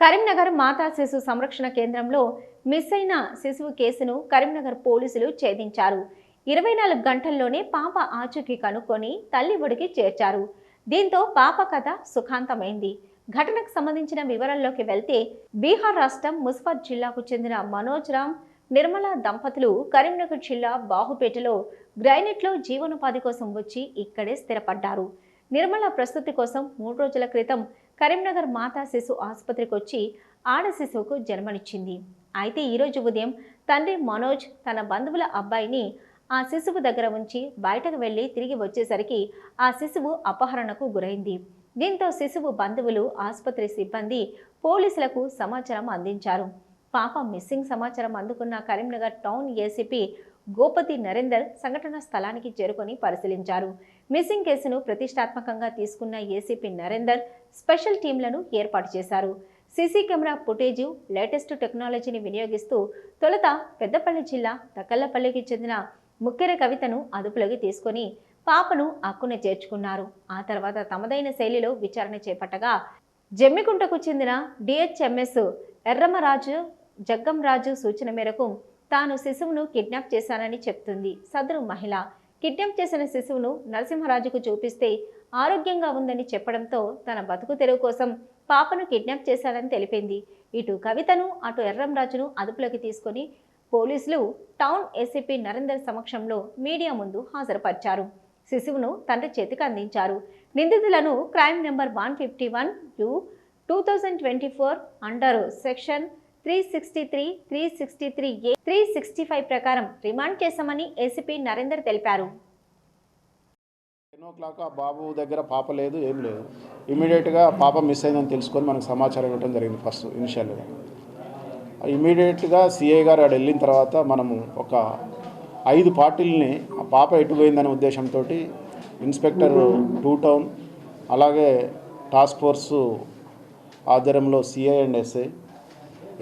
కరీంనగర్ మాతా శిశు సంరక్షణ కేంద్రంలో మిస్ అయిన శిశువు కేసును కరీంనగర్ పోలీసులు ఛేదించారు. 24 గంటల్లోనే పాప ఆచూకీ కనుక్కొని తల్లి ఒడికి చేర్చారు. దీంతో పాప కథ సుఖాంతమైంది. ఘటనకు సంబంధించిన వివరాల్లోకి వెళ్తే బీహార్ రాష్ట్రం ముజఫర్ జిల్లాకు చెందిన మనోజ్ రామ్, నిర్మల దంపతులు కరీంనగర్ జిల్లా బాహుపేటలో గ్రైనెట్లో జీవనోపాధి కోసం వచ్చి ఇక్కడే స్థిరపడ్డారు. నిర్మల ప్రసూతి కోసం 3 రోజుల క్రితం కరీంనగర్ మాతా శిశు ఆసుపత్రికి వచ్చి ఆడ శిశువుకు జన్మనిచ్చింది. అయితే ఈరోజు ఉదయం తండ్రి మనోజ్ తన బంధువుల అబ్బాయిని ఆ శిశువు దగ్గర ఉంచి బయటకు వెళ్లి తిరిగి వచ్చేసరికి ఆ శిశువు అపహరణకు గురైంది. దీంతో శిశువు బంధువులు, ఆసుపత్రి సిబ్బంది పోలీసులకు సమాచారం అందించారు. పాప మిస్సింగ్ సమాచారం అందుకున్న కరీంనగర్ టౌన్ ఏసీపీ గోపతి నరేందర్ సంఘటన స్థలానికి చేరుకొని పరిశీలించారు. మిస్సింగ్ కేసును ప్రతిష్టాత్మకంగా తీసుకున్న ఏసీపీ నరేందర్ స్పెషల్ టీంలను ఏర్పాటు చేశారు. సీసీ కెమెరా ఫుటేజు, లేటెస్ట్ టెక్నాలజీని వినియోగిస్తూ తొలుత పెద్దపల్లి జిల్లా తకల్లపల్లికి చెందిన ముక్కెర కవితను అదుపులోకి తీసుకొని పాపను అక్కున చేర్చుకున్నారు. ఆ తర్వాత తమదైన శైలిలో విచారణ చేపట్టగా జమ్మికుంటకు చెందిన డిహెచ్ఎంఎస్ ఎర్రమరాజు జగ్గంరాజు సూచన మేరకు తాను శిశువును కిడ్నాప్ చేశానని చెప్తుంది. సదరు మహిళ కిడ్నాప్ చేసిన శిశువును నరసింహరాజుకు చూపిస్తే ఆరోగ్యంగా ఉందని చెప్పడంతో తన బతుకు తెరువు కోసం పాపను కిడ్నాప్ చేశాడని తెలిపింది. ఇటు కవితను, అటు ఎర్రంరాజును అదుపులోకి తీసుకొని పోలీసులు టౌన్ ఏసీపీ నరేందర్ సమక్షంలో మీడియా ముందు హాజరుపరిచారు. శిశువును తండ్రి చేతికి అందించారు. నిందితులను crime number 151/2024 under section 363, 363A, 365 ప్రకారం రిమాండ్ చేశామని ఏసీపీ నరేందర్ తెలిపారు. 10 o'clock బాబు దగ్గర పాప లేదు, ఏం లేదు. ఇమీడియట్గా పాప మిస్ అయిందని తెలుసుకొని మనకు సమాచారం ఇవ్వడం జరిగింది. ఫస్ట్ ఇనిషియల్గా ఇమీడియట్గా సిఐ గారు అక్కడ వెళ్ళిన తర్వాత మనము ఒక 5 పార్టీలని ఆ పాప ఎటు పోయిందనే ఉద్దేశంతో ఇన్స్పెక్టర్ 2 టౌన్, అలాగే టాస్క్ ఫోర్సు ఆధ్వర్యంలో CI and SI,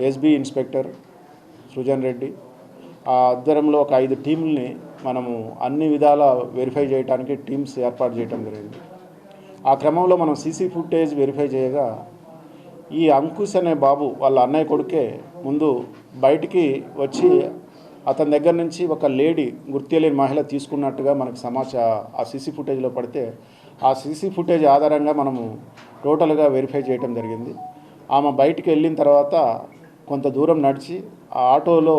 SB inspector Srujan Reddy ఆ ఆధ్వర్యంలో ఒక 5 టీంలని మనము అన్ని విధాల వెరిఫై చేయడానికి టీమ్స్ ఏర్పాటు చేయడం జరిగింది. ఆ క్రమంలో మనం సీసీ ఫుటేజ్ వెరిఫై చేయగా ఈ అంకుష్ అనే బాబు వాళ్ళ అన్నయ్య కొడుకే ముందు బయటికి వచ్చి అతని దగ్గర నుంచి ఒక లేడీ, గుర్తులేని మహిళ తీసుకున్నట్టుగా మనకు ఆ సీసీ ఫుటేజ్లో పడితే ఆ సీసీ ఫుటేజ్ ఆధారంగా మనము టోటల్గా వెరిఫై చేయడం జరిగింది. ఆమె బయటికి వెళ్ళిన తర్వాత కొంత దూరం నడిచి ఆ ఆటోలో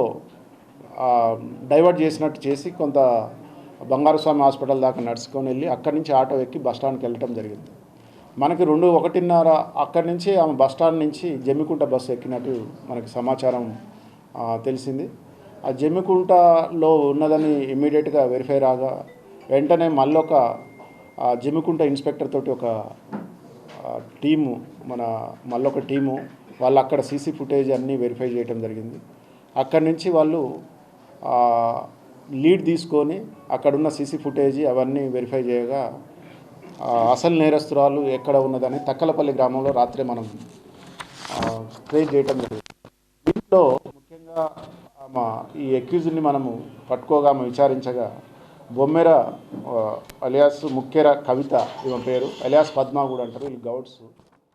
డైవర్ట్ చేసినట్టు చేసి కొంత బంగారుస్వామి హాస్పిటల్ దాకా నడుచుకొని వెళ్ళి అక్కడి నుంచి ఆటో ఎక్కి బస్టాండ్కి వెళ్ళటం జరిగింది. మనకి 2:01 అక్కడి నుంచి ఆమె బస్టాండ్ నుంచి జమ్మికుంట బస్సు ఎక్కినట్టు మనకి సమాచారం తెలిసింది. ఆ జమ్మికుంటలో ఉన్నదని ఇమ్మీడియట్గా వెరిఫై రాగా వెంటనే మళ్ళొక జమ్మికుంట ఇన్స్పెక్టర్ తోటి ఒక టీము మళ్ళొక టీము వాళ్ళు అక్కడ సీసీ ఫుటేజ్ అన్నీ వెరిఫై చేయడం జరిగింది. అక్కడి నుంచి వాళ్ళు లీడ్ తీసుకొని అక్కడున్న సీసీ ఫుటేజ్ అవన్నీ వెరిఫై చేయగా అసలు నేరస్తురాలు ఎక్కడ ఉన్నదని తక్కలపల్లి గ్రామంలో రాత్రి మనం ట్రేస్ చేయడం జరిగింది. దీంట్లో ముఖ్యంగా ఈ అక్యూజ్ని మనము పట్టుకోగా విచారించగా బొమ్మెర అలియాస్ ముక్కెర కవిత, ఈమె పేరు అలియాస్ పద్మ కూడా అంటారు, వీళ్ళు గౌడ్స్.